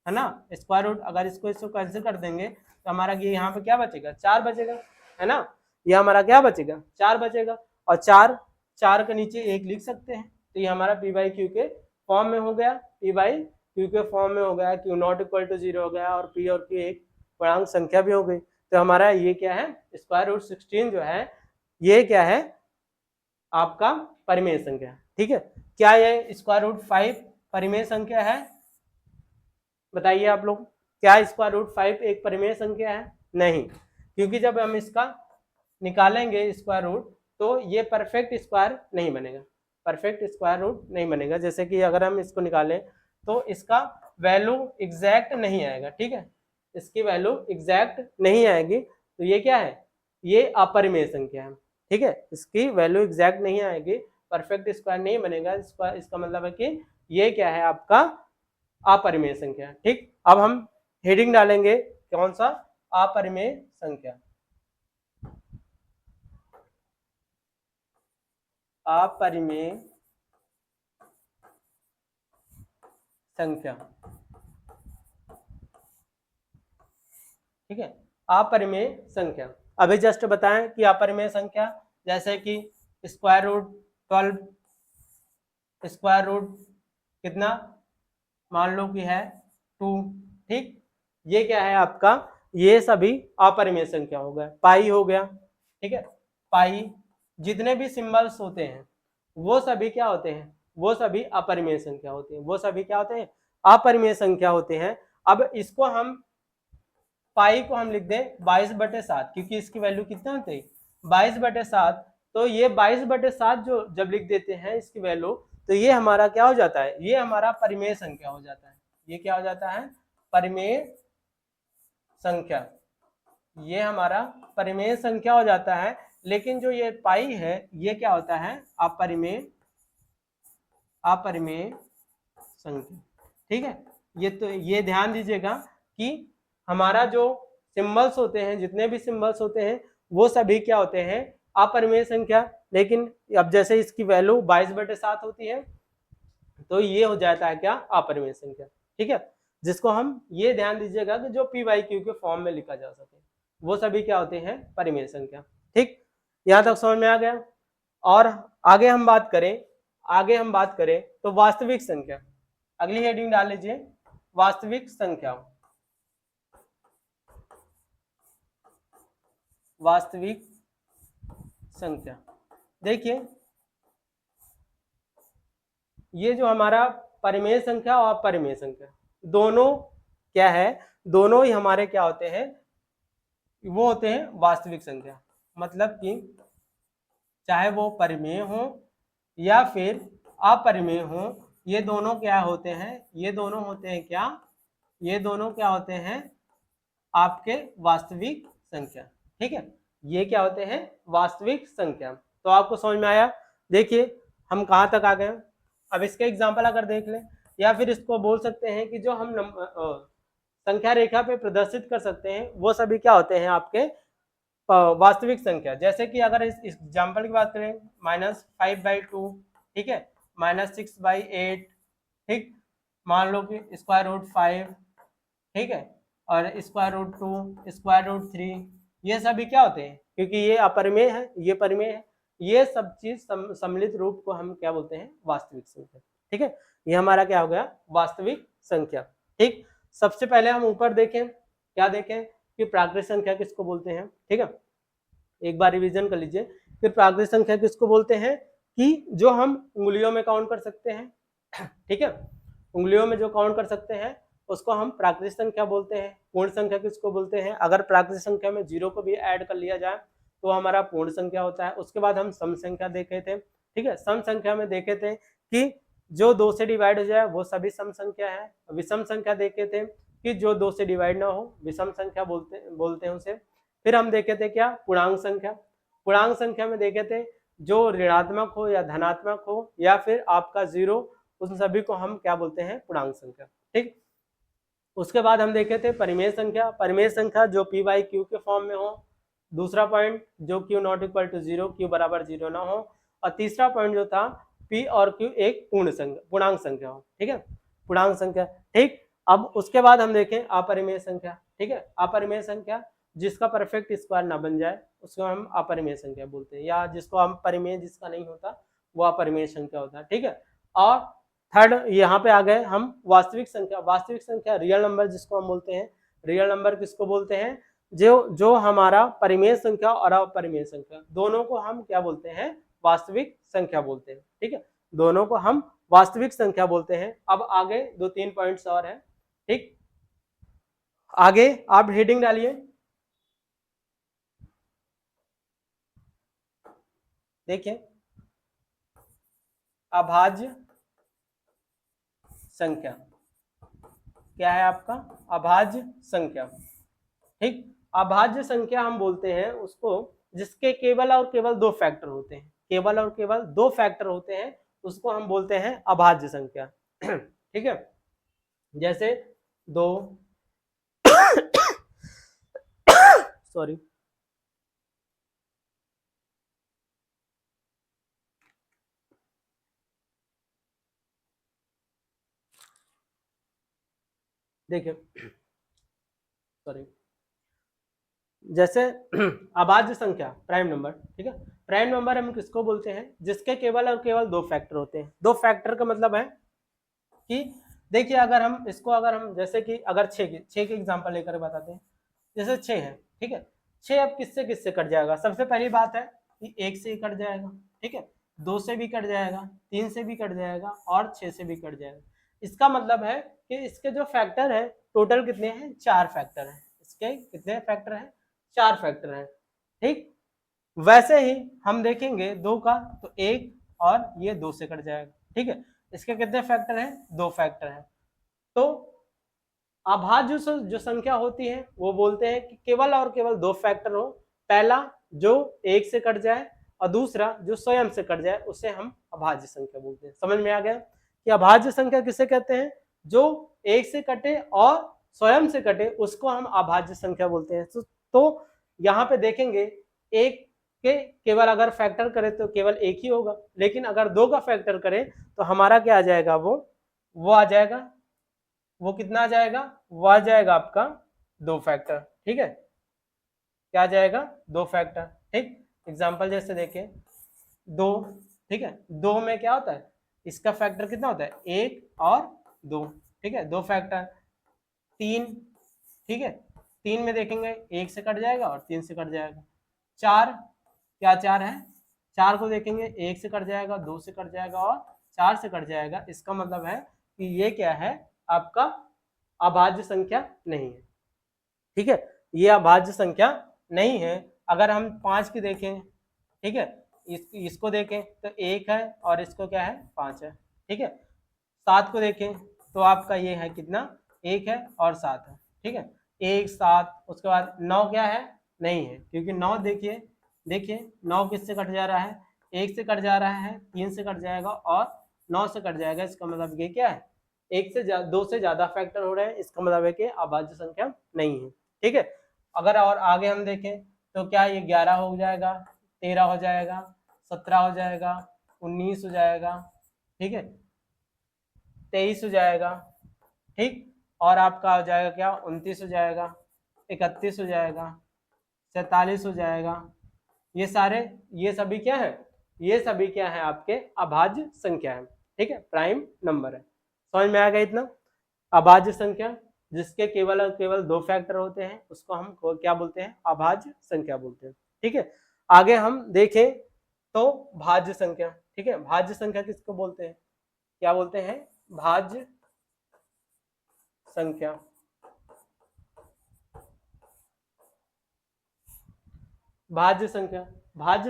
है ना। स्क्वायर रूट अगर इसको कैंसिल कर देंगे तो हमारा ये यहाँ पे क्या बचेगा, 4 बचेगा, है ना। ये हमारा क्या बचेगा, 4 बचेगा, और 4 के नीचे 1 लिख सकते हैं, तो ये हमारा पी बाई क्यू के फॉर्म में हो गया, पी बाई क्यू के फॉर्म में हो गया, क्यू नॉट इक्वल टू 0 हो गया, और पी और क्यू एक पूर्णांक संख्या भी हो गई। तो हमारा ये क्या है, स्क्वायर रूट 16 जो है ये क्या है, आपका परिमेय संख्या, ठीक है। क्या ये स्क्वायर रूट 5 परिमेय संख्या है, बताइए आप लोग, क्या स्क्वायर रूट 5 एक परिमेय संख्या है? नहीं, क्योंकि जब हम इसका निकालेंगे स्क्वायर रूट तो ये परफेक्ट स्क्वायर नहीं बनेगा, परफेक्ट स्क्वायर रूट नहीं बनेगा। जैसे कि अगर हम इसको निकालें तो इसका वैल्यू एग्जैक्ट नहीं आएगा, ठीक है, इसकी वैल्यू एग्जैक्ट नहीं आएगी, तो ये क्या है, ये अपरिमेय संख्या है, ठीक है, इसकी वैल्यू एग्जैक्ट नहीं आएगी, परफेक्ट स्क्वायर नहीं बनेगा, इसका मतलब है कि ये क्या है, आपका अपरिमेय संख्या, ठीक। अब हम हेडिंग डालेंगे, कौन सा, अपरिमेय संख्या, अपरिमेय संख्या, ठीक है, अपरिमेय संख्या। अभी जस्ट बताएं कि अपरिमेय संख्या, जैसे कि स्क्वायर रूट 12, स्क्वायर रूट कितना, मान लो कि है 2, ठीक, ये क्या है आपका, ये सभी अपरिमेय संख्या हो गया। पाई हो गया, ठीक है, पाई, जितने भी सिंबल्स होते हैं वो सभी क्या होते हैं, वो सभी अपरिमेय संख्या होती है, वो सभी क्या होते हैं, अपरिमेय संख्या होते हैं। अब इसको हम, पाई को हम लिख दें 22/7, क्योंकि इसकी वैल्यू कितना होती है, 22/7, तो ये 22/7 जो जब लिख देते हैं इसकी वैल्यू, तो ये हमारा क्या हो जाता है, ये हमारा परिमेय संख्या हो जाता है, ये क्या हो जाता है, परिमेय संख्या, ये हमारा परिमेय संख्या हो जाता है। लेकिन जो ये पाई है ये क्या होता है, अपरिमेय संख्या, ठीक है। ये तो ये ध्यान दीजिएगा कि हमारा जो सिंबल्स होते हैं, जितने भी सिंबल्स होते हैं वो सभी क्या होते हैं, अपरिमेय संख्या। लेकिन अब जैसे इसकी वैल्यू 22/7 होती है तो ये हो जाता है क्या, अपरिमेय संख्या, ठीक है, जिसको हम, ये ध्यान दीजिएगा कि जो पी बाई क्यू के फॉर्म में लिखा जा सके वो सभी क्या होते हैं, परिमेय संख्या, ठीक। यहाँ तक समझ में आ गया। और आगे हम बात करें तो वास्तविक संख्या, अगली हेडिंग डाल लीजिए, वास्तविक संख्या, वास्तविक संख्या। देखिए ये जो हमारा परिमेय संख्या और अपरिमेय संख्या दोनों क्या है, दोनों ही हमारे क्या होते हैं, वो होते हैं वास्तविक संख्या। मतलब कि चाहे वो परिमेय हो या फिर अपरिमेय हो, ये दोनों क्या होते हैं, ये दोनों होते हैं क्या, ये दोनों क्या होते हैं, आपके वास्तविक संख्या, ठीक है, ये क्या होते हैं, वास्तविक संख्या। तो आपको समझ में आया। देखिए हम कहाँ तक आ गए। अब इसके एग्जाम्पल अगर देख लें, या फिर इसको बोल सकते हैं कि जो हम संख्या रेखा पे प्रदर्शित कर सकते हैं वो सभी क्या होते हैं, आपके वास्तविक संख्या। जैसे कि अगर इस एग्जाम्पल की बात करें, -5/2, ठीक है, -6/8, ठीक, मान लो कि स्क्वायर रूट 5, ठीक है, और स्क्वायर रूट 2, स्क्वायर रूट 3, ये सभी क्या होते हैं, क्योंकि ये अपरिमेय है, ये परिमेय है, ये सब चीज सम्मिलित रूप को हम क्या बोलते हैं, वास्तविक संख्या, ठीक है। ये हमारा क्या हो गया, वास्तविक संख्या, ठीक। सबसे पहले हम ऊपर देखें, क्या देखें कि प्राकृतिक संख्या किसको बोलते हैं, ठीक है, एक बार रिवीजन कर लीजिए कि प्राकृतिक संख्या किसको बोलते हैं, कि जो हम उंगलियों में काउंट कर सकते हैं, ठीक है, उंगलियों में जो काउंट कर सकते हैं उसको हम प्राकृतिक संख्या बोलते हैं। पूर्ण संख्या किसको बोलते हैं, अगर प्राकृतिक संख्या में 0 को भी ऐड कर लिया जाए तो हमारा पूर्ण संख्या होता है। उसके बाद हम सम संख्या देखे थे, ठीक है, सम संख्या में देखे थे कि जो 2 से डिवाइड हो जाए वो सभी सम संख्या है। विषम संख्या देखे थे कि जो 2 से डिवाइड ना हो, विषम संख्या बोलते हैं उसे। फिर हम देखे थे क्या, पूर्णांक संख्या। पूर्णांक संख्या में देखे थे जो ऋणात्मक हो या धनात्मक हो या फिर आपका 0, उन सभी को हम क्या बोलते हैं, पूर्णांक संख्या। ठीक, उसके बाद हम देखे थे परिमेय संख्या। परिमेय संख्या जो p बाई क्यू के फॉर्म में हो। दूसरा पॉइंट जो q not equal to 0, q बराबर 0 ना हो। और तीसरा पॉइंट जो था p और q एक पूर्णांक संख्या हो। ठीक है, पूर्णांक संख्या। ठीक, अब उसके बाद हम देखें अपरिमेय संख्या। ठीक है, अपरिमेय संख्या जिसका परफेक्ट स्क्वायर ना बन जाए उसको हम अपरिमेय संख्या बोलते हैं, या जिसको हम परिमेय जिसका नहीं होता वो अपरिमेय संख्या होता है। ठीक है, और थर्ड यहाँ पे आ गए हम वास्तविक संख्या। वास्तविक संख्या रियल नंबर जिसको हम बोलते हैं। रियल नंबर किसको बोलते हैं, जो हमारा परिमेय संख्या और अपरिमेय संख्या दोनों को हम क्या बोलते हैं, वास्तविक संख्या बोलते हैं। ठीक है, दोनों को हम वास्तविक संख्या बोलते हैं। अब आगे 2-3 पॉइंट्स और हैं। ठीक, आगे आप हेडिंग डालिए। देखिए, अभाज्य संख्या क्या है आपका, अभाज्य संख्या। ठीक, अभाज्य संख्या हम बोलते हैं उसको जिसके केवल और केवल दो फैक्टर होते हैं। केवल और केवल दो फैक्टर होते हैं, उसको हम बोलते हैं अभाज्य संख्या। ठीक है, जैसे 2 सॉरी देखिए, सॉरी, जैसे अभाज्य संख्या प्राइम नंबर। ठीक है, प्राइम नंबर हम किसको बोलते हैं, जिसके केवल और केवल दो फैक्टर होते हैं। दो फैक्टर का मतलब है कि देखिए, अगर हम जैसे कि अगर 6 के एग्जांपल लेकर बताते हैं। जैसे 6 है। ठीक है, 6 अब किससे किससे कट जाएगा। सबसे पहली बात है कि 1 से ही कट जाएगा। ठीक है, 2 से भी कट जाएगा, 3 से भी कट जाएगा और 6 से भी कट जाएगा। इसका मतलब है कि इसके जो फैक्टर है टोटल कितने हैं, 4 फैक्टर हैं। इसके कितने फैक्टर हैं, 4 फैक्टर हैं। ठीक, वैसे ही हम देखेंगे 2 का तो 1 और ये 2 से कट जाएगा। ठीक है, इसके कितने फैक्टर हैं, 2 फैक्टर हैं। तो अभाज्य जो संख्या होती है वो बोलते हैं कि केवल और केवल दो फैक्टर हो। पहला जो 1 से कट जाए और दूसरा जो स्वयं से कट जाए, उसे हम अभाज्य संख्या बोलते हैं। समझ में आ गया कि अभाज्य संख्या किसे कहते हैं, जो 1 से कटे और स्वयं से कटे उसको हम अभाज्य संख्या बोलते हैं। तो यहाँ पे देखेंगे एक के केवल अगर फैक्टर करे तो केवल एक ही होगा, लेकिन अगर 2 का फैक्टर करे तो हमारा क्या आ जाएगा, वो आ जाएगा, वो कितना आ जाएगा, वो आ जाएगा आपका 2 फैक्टर। ठीक है, क्या आ जाएगा, 2 फैक्टर। ठीक, एग्जांपल जैसे देखें 2। ठीक है, 2 में क्या होता है, इसका फैक्टर कितना होता है, 1 और 2। ठीक है, 2 फैक्टर। 3। ठीक है, 3 में देखेंगे 1 से कट जाएगा और 3 से कट जाएगा। 4, क्या 4 है, 4 को देखेंगे 1 से कट जाएगा, 2 से कट जाएगा और 4 से कट जाएगा। इसका मतलब है कि ये क्या है, आपका अभाज्य संख्या नहीं है। ठीक है, ये अभाज्य संख्या नहीं है। अगर हम 5 की देखें, ठीक है, इसको देखें तो 1 है और इसको क्या है, 5 है। ठीक है, 7 को देखें तो आपका ये है कितना, 1 है और 7 है। ठीक है, 1 7, उसके बाद 9 क्या है, नहीं है, क्योंकि 9 देखिए 9 किससे कट जा रहा है, 1 से कट जा रहा है, 3 से कट जाएगा और 9 से कट जाएगा। इसका मतलब ये क्या है, 2 से ज्यादा फैक्टर हो रहे हैं। इसका मतलब है कि अभाज्य संख्या नहीं है। ठीक है, अगर और आगे हम देखें तो क्या ये 11 हो जाएगा, 13 हो जाएगा, 17 हो जाएगा, 19 हो जाएगा, ठीक है, 23 हो जाएगा। ठीक, और आपका हो जाएगा क्या, 29 हो जाएगा, 31 हो जाएगा, 47 हो जाएगा। ये सभी क्या है, ये सभी क्या है, आपके अभाज्य संख्या है। ठीक है, प्राइम नंबर है। समझ में आ गया इतना। अभाज्य संख्या जिसके केवल और केवल दो फैक्टर होते हैं उसको हम क्या बोलते हैं, अभाज्य संख्या बोलते हैं। ठीक है, आगे हम देखें तो भाज्य संख्या। ठीक है, भाज्य संख्या किसको बोलते हैं, क्या बोलते हैं, भाज्य संख्या। भाज्य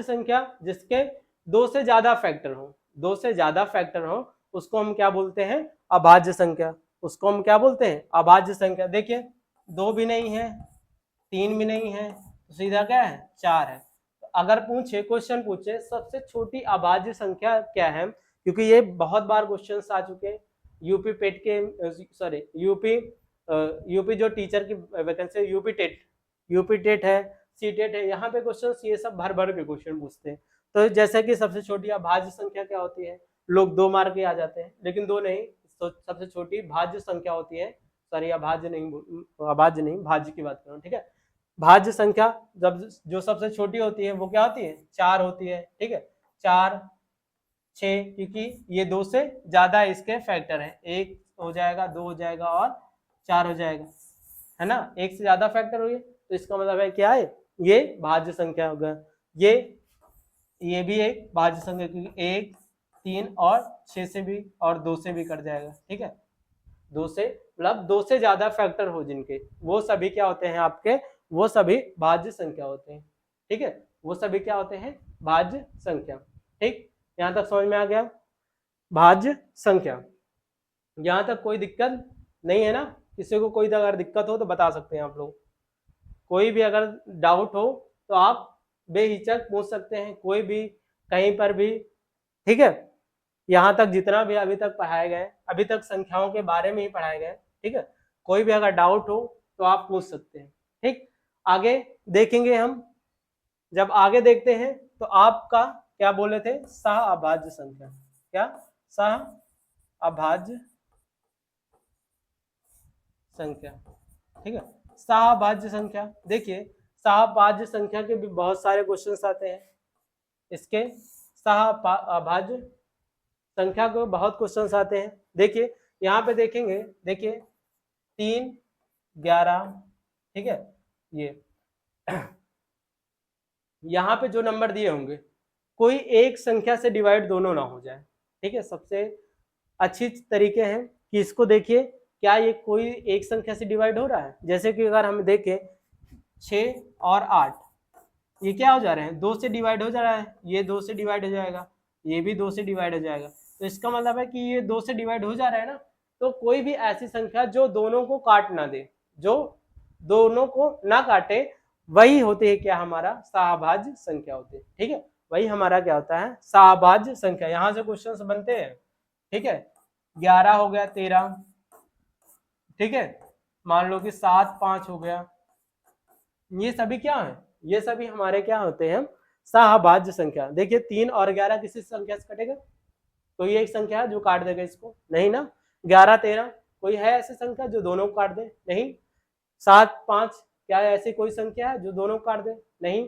संख्या जिसके 2 से ज्यादा फैक्टर हो, 2 से ज्यादा फैक्टर हो उसको हम क्या बोलते हैं, अभाज्य संख्या। उसको हम क्या बोलते हैं, अभाज्य संख्या। देखिए 2 भी नहीं है, 3 भी नहीं है, तो सीधा क्या है, 4 है। तो अगर क्वेश्चन पूछे सबसे छोटी अभाज्य संख्या क्या है, क्योंकि ये बहुत बार क्वेश्चंस आ चुके हैं यूपी पेट के, सॉरी यूपी जो टीचर की वैकेंसी, यूपी टेट है, सी टेट है, यहाँ पे क्वेश्चंस ये सब भर भर के क्वेश्चन पूछते हैं। तो जैसे कि सबसे छोटी अभाज्य संख्या क्या होती है, लोग 2 मार्क के आ जाते हैं, लेकिन 2 नहीं, तो सबसे छोटी भाज्य संख्या होती है, सॉरी अभाज्य नहीं, भाज्य की बात कर रहा हूँ, ठीक है। भाज्य संख्या जब जो सबसे छोटी होती है वो क्या होती है, 4 होती है, ठीक है, 4, 6, क्योंकि ये 2 से ज्यादा इसके फैक्टर है, 1 हो जाएगा, 2 हो जाएगा और 4 हो जाएगा, है ना, 1 से ज्यादा फैक्टर हुए, तो इसका मतलब है क्या है, ये भाज्य संख्या होगा। ये भी एक भाज्य संख्या, क्योंकि 1, 3 और 6 से भी और 2 से भी कट जाएगा, ठीक है, 2 से मतलब 2 से ज्यादा फैक्टर हो जिनके, वो सभी क्या होते हैं आपके, वो सभी भाज्य संख्या होते हैं, ठीक है, वो सभी क्या होते हैं, भाज्य संख्या। ठीक, यहां तक समझ में आ गया, भाज्य संख्या। यहां तक कोई दिक्कत नहीं है ना, किसी को कोई अगर दिक्कत हो तो बता सकते हैं आप लोग, कोई भी अगर डाउट हो तो आप बेहिचक पूछ सकते हैं, कोई भी कहीं पर भी, ठीक है। यहाँ तक जितना भी अभी तक पढ़ाए गए, अभी तक संख्याओं के बारे में ही पढ़ाए गए, ठीक है, कोई भी अगर डाउट हो तो आप पूछ सकते हैं। ठीक, आगे देखेंगे हम, जब आगे देखते हैं तो आपका क्या बोले थे, सह अभाज्य संख्या, क्या, सह अभाज्य संख्या, ठीक है, सहभाज्य संख्या। देखिए सहभाज्य संख्या के भी बहुत सारे क्वेश्चंस आते हैं, इसके सहभाज्य संख्या को बहुत क्वेश्चंस आते हैं। देखिए यहाँ पे देखेंगे, देखिए 3, 11, ठीक है, ये यहाँ पे जो नंबर दिए होंगे कोई एक संख्या से डिवाइड दोनों ना हो जाए, ठीक है, सबसे अच्छी तरीके हैं कि इसको देखिए क्या ये कोई एक संख्या से डिवाइड हो रहा है, जैसे कि अगर हम देखें 6 और 8, ये क्या हो जा रहे हैं, 2 से डिवाइड हो जा रहा है, ये 2 से डिवाइड हो जाएगा, ये भी 2 से डिवाइड हो जाएगा, तो इसका मतलब है कि ये 2 से डिवाइड हो जा रहा है ना, तो कोई भी ऐसी संख्या जो दोनों को काट ना दे, जो दोनों को ना काटे, वही होते है क्या, हमारा सहभाज्य संख्या होते हैं, ठीक है, वही हमारा क्या होता है, सहभाज्य संख्या। यहां से क्वेश्चंस बनते हैं, ठीक है, 11 हो गया, 13, ठीक है, मान लो कि 7, 5 हो गया, ये सभी क्या है, ये सभी हमारे क्या होते हैं, सहभाज्य संख्या। देखिए 3 और 11 किसी संख्या से कटेगा, कोई एक संख्या है जो काट देगा इसको, नहीं ना, 11, 13 कोई है ऐसी संख्या जो दोनों को काट दे, नहीं, 7, 5 क्या ऐसी कोई संख्या है जो दोनों को काट दे, नहीं,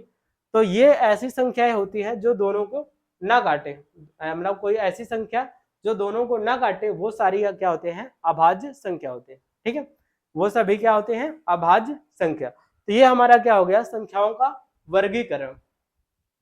तो ये ऐसी संख्याएं होती है जो दोनों को ना काटे, मतलब कोई ऐसी संख्या जो दोनों को ना काटे, वो सारी क्या होते हैं, अभाज्य संख्या होते हैं, ठीक है, वो सभी क्या होते हैं, अभाज्य संख्या। तो ये हमारा क्या हो गया, संख्याओं का वर्गीकरण,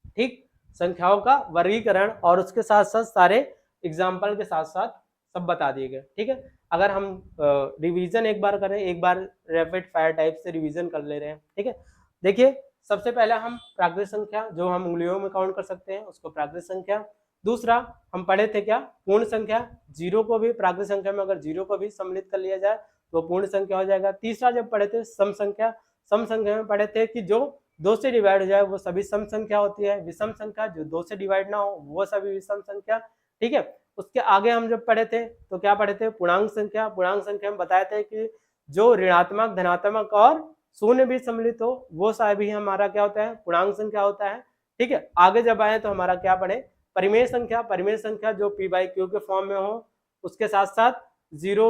ठीक, संख्याओं का वर्गीकरण, और उसके साथ साथ सारे एग्जाम्पल के साथ साथ सब बता दिए गए, ठीक है। अगर हम रिवीजन एक बार करें, एक बार रैपिड फायर टाइप से रिवीजन कर ले रहे हैं, ठीक है। देखिए सबसे पहले हम प्राकृतिक संख्या जो हम उंगलियों में काउंट कर सकते हैं उसको प्राकृतिक संख्या, दूसरा हम पढ़े थे क्या, पूर्ण संख्या, जीरो को भी प्राकृतिक संख्या में अगर जीरो को भी सम्मिलित कर लिया जाए तो पूर्ण संख्या हो जाएगा। तीसरा जब पढ़े थे सम संख्या, सम संख्या में पढ़े थे कि जो 2 से डिवाइड हो जाए वो सभी सम संख्या होती है, विषम संख्या जो 2 से डिवाइड ना हो वो सभी विषम संख्या, ठीक है। उसके आगे हम जब पढ़े थे तो क्या पढ़े थे, पूर्णांक संख्या, पूर्णांक संख्या में बताए थे कि जो ऋणात्मक, धनात्मक और शून्य भी सम्मिलित हो वो सभी हमारा क्या होता है, पूर्णांक संख्या होता है, ठीक है। आगे जब आए तो हमारा क्या पढ़े, परिमेय संख्या, परिमेय संख्या जो p/q के फॉर्म में हो, उसके साथ साथ जीरो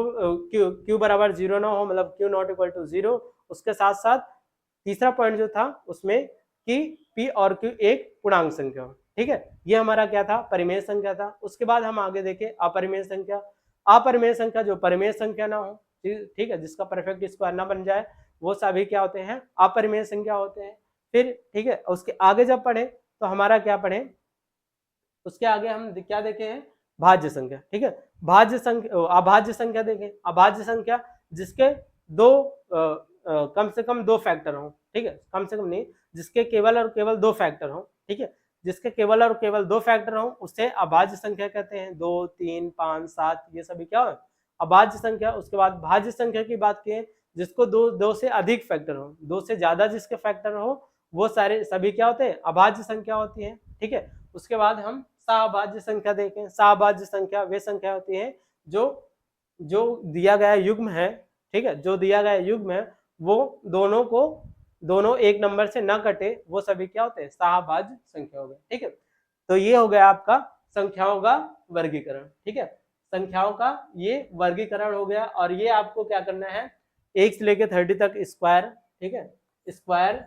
q बराबर जीरो ना हो, मतलब q not equal to zero, उसके साथ साथ तीसरा पॉइंट जो था उसमें कि p और q एक पूर्णांक संख्या हो, ठीक है, ये हमारा क्या था, परिमेय संख्या था। उसके बाद हम आगे देखें अपरिमेय संख्या, अपरिमेय संख्या जो परिमेय संख्या ना हो, ठीक है, जिसका परफेक्ट स्क्वायर ना बन जाए, वो सभी क्या होते हैं, अपरिमेय संख्या होते हैं। फिर ठीक है, उसके आगे जब पढ़े तो हमारा क्या पढ़े, उसके आगे हम क्या देखे हैं, भाज्य संख्या, ठीक है, भाज्य संख्या, अभाज्य संख्या देखें, अभाज्य संख्या जिसके दो कम से कम 2 फैक्टर हो, ठीक है, कम से कम नहीं, जिसके केवल और केवल 2 फैक्टर हो, ठीक है, जिसके केवल और केवल 2 फैक्टर हो उसे अभाज्य संख्या कहते हैं। 2, 3, 5, 7 ये सभी क्या है, अभाज्य संख्या। उसके बाद भाज्य संख्या की बात करें, जिसको 2 से अधिक फैक्टर हो, 2 से ज्यादा जिसके फैक्टर हो वो सारे सभी क्या होते हैं, अभाज्य संख्या होती है, ठीक है। उसके बाद हम सहभाज्य संख्या देखें, सहभाज्य संख्या वे संख्या होती है जो दिया गया युग्म है, ठीक है, जो दिया गया युग्म है वो दोनों एक नंबर से न कटे, वो सभी क्या होते हैं, सहभाज्य संख्या हो गए। ठीक है, तो ये हो गया आपका संख्याओं का वर्गीकरण। ठीक है, संख्याओं का ये वर्गीकरण हो गया। और ये आपको क्या करना है, 1 से लेकर 30 तक स्क्वायर, ठीक है, स्क्वायर,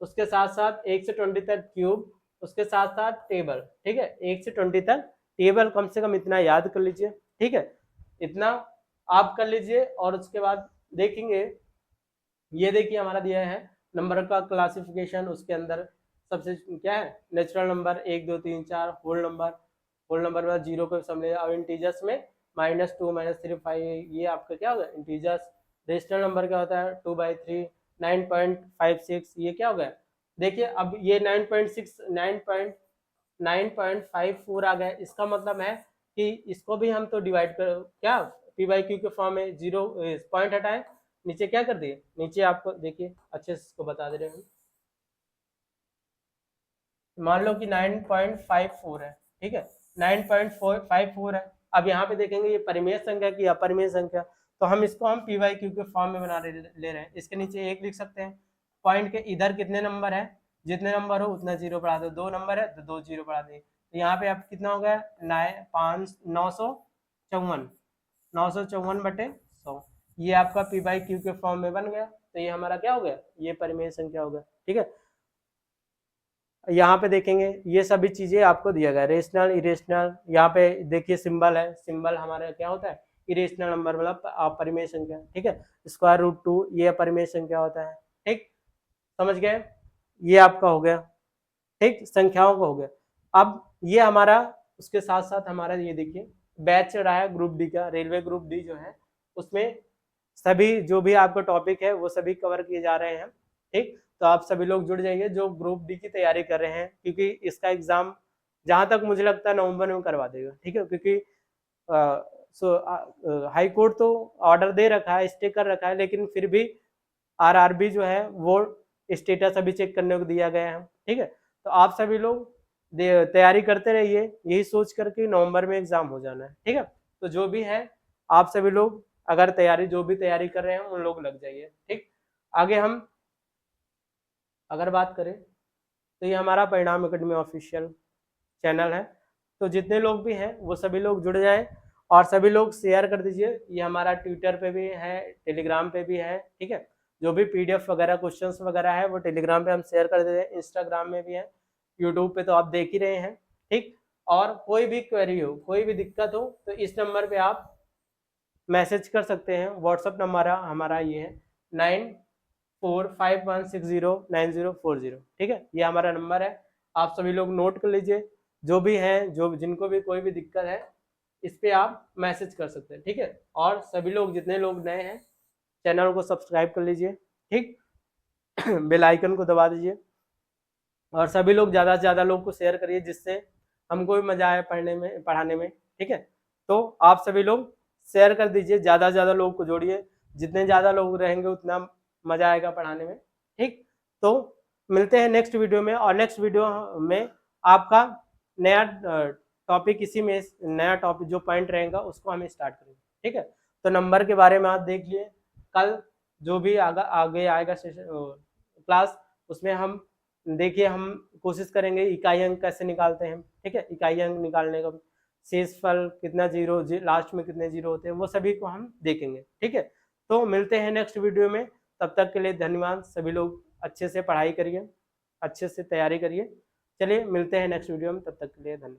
उसके साथ साथ 1 से 20 तक क्यूब, उसके साथ साथ टेबल। ठीक है, 1 से 20 तक टेबल, कम से कम इतना याद कर लीजिए। ठीक है, इतना आप कर लीजिए। और उसके बाद देखेंगे, ये देखिए हमारा दिया है नंबर का क्लासिफिकेशन, उसके अंदर सबसे क्या है, नेचुरल नंबर 1 2 3 4, होल नंबर में 0 को समझे। अब इंटीजर्स में -2 -3 5, ये आपका क्या होगा इंटीजर्स। रेशनल नंबर क्या होता है 2/3, 9.56, ये क्या हो गया, देखिए अब ये 9.54 आ गया। इसका मतलब है कि इसको भी हम तो डिवाइड कर क्या p/q के फॉर्म में, 0 पॉइंट हटाए, नीचे क्या कर दिए, नीचे आपको देखिए अच्छे से इसको बता दे रहे हैं। मान लो कि 9.54 है, ठीक है, 9.54 है। अब यहाँ पे देखेंगे ये परिमेय संख्या की अपरिमेय संख्या, तो हम इसको हम p/q के फॉर्म में बना ले रहे हैं। इसके नीचे 1 लिख सकते हैं। पॉइंट के इधर कितने नंबर है, जितने नंबर हो उतना 0 बढ़ा दो, 2 नंबर है तो 2 0 बढ़ा दें। तो यहाँ पे अब कितना हो गया 954/100, ये आपका p/q के फॉर्म में बन गया। तो ये हमारा क्या हो गया, ये परिमेय संख्या हो गया। ठीक है, यहाँ पे देखेंगे ये सभी चीजें आपको दिया गया, रेशनल इरेशनल। यहाँ पे देखिए सिंबल है, सिंबल हमारा क्या होता है, इरेशनल नंबर मतलब अपरिमेय संख्या। ठीक है, √2 ये अपरिमेय संख्या होता है। ठीक, समझ गए, ये आपका हो गया। ठीक, संख्याओं का हो गया। अब ये हमारा, उसके साथ साथ हमारा ये देखिए बैच चल रहा है ग्रुप डी का, रेलवे ग्रुप डी जो है, उसमें सभी जो भी आपका टॉपिक है वो सभी कवर किए जा रहे हैं। ठीक, तो आप सभी लोग जुड़ जाइए जो ग्रुप डी की तैयारी कर रहे हैं, क्योंकि इसका एग्जाम जहां तक मुझे लगता है नवंबर में करवा देगा। ठीक है, क्योंकि हाई कोर्ट तो ऑर्डर दे रखा है, स्टे कर रखा है, लेकिन फिर भी आरआरबी जो है वो स्टेटस अभी चेक करने को दिया गया है। ठीक है, तो आप सभी लोग तैयारी करते रहिए, यही सोच करके नवंबर में एग्जाम हो जाना है। ठीक है, तो जो भी है आप सभी लोग अगर जो भी तैयारी कर रहे हैं उन लोग लग जाइए। ठीक, आगे हम अगर बात करें तो ये हमारा परिणाम एकेडमी ऑफिशियल चैनल है, तो जितने लोग भी हैं वो सभी लोग जुड़ जाएं और सभी लोग शेयर कर दीजिए। ये हमारा ट्विटर पे भी है, टेलीग्राम पे भी है। ठीक है, जो भी PDF वगैरह क्वेश्चंस वगैरह है वो टेलीग्राम पे हम शेयर कर देते हैं, इंस्टाग्राम में भी है, यूट्यूब पे तो आप देख ही रहे हैं। ठीक, और कोई भी क्वेरी हो, कोई भी दिक्कत हो तो इस नंबर पे आप मैसेज कर सकते हैं। व्हाट्सअप नंबर हमारा ये है 9451609040। ठीक है, ये हमारा नंबर है, आप सभी लोग नोट कर लीजिए। जो भी हैं, जो जिनको भी कोई भी दिक्कत है इस पे आप मैसेज कर सकते हैं। ठीक है, और सभी लोग जितने लोग नए हैं चैनल को सब्सक्राइब कर लीजिए। ठीक, बेल आइकन को दबा दीजिए और सभी लोग ज़्यादा से ज़्यादा लोग को शेयर करिए, जिससे हमको भी मजा आए पढ़ाने में। ठीक है, तो आप सभी लोग शेयर कर दीजिए, ज़्यादा से ज़्यादा लोग को जोड़िए, जितने ज़्यादा लोग रहेंगे उतना मजा आएगा पढ़ाने में। ठीक, तो मिलते हैं नेक्स्ट वीडियो में, और नेक्स्ट वीडियो में आपका नया टॉपिक, इसी में नया टॉपिक जो पॉइंट रहेगा उसको हमें स्टार्ट करेंगे। ठीक है, तो नंबर के बारे में आप देख लिए, कल जो भी आगे आएगा क्लास, उसमें हम देखिए हम कोशिश करेंगे इकाई अंक कैसे निकालते हैं। ठीक है, इकाई अंक निकालने का, शेषफल कितना जीरो, लास्ट में कितने जीरो होते हैं, वो सभी को हम देखेंगे। ठीक है, तो मिलते हैं नेक्स्ट वीडियो में, तब तक के लिए धन्यवाद। सभी लोग अच्छे से पढ़ाई करिए, अच्छे से तैयारी करिए। चलिए मिलते हैं नेक्स्ट वीडियो में, तब तक के लिए धन्यवाद।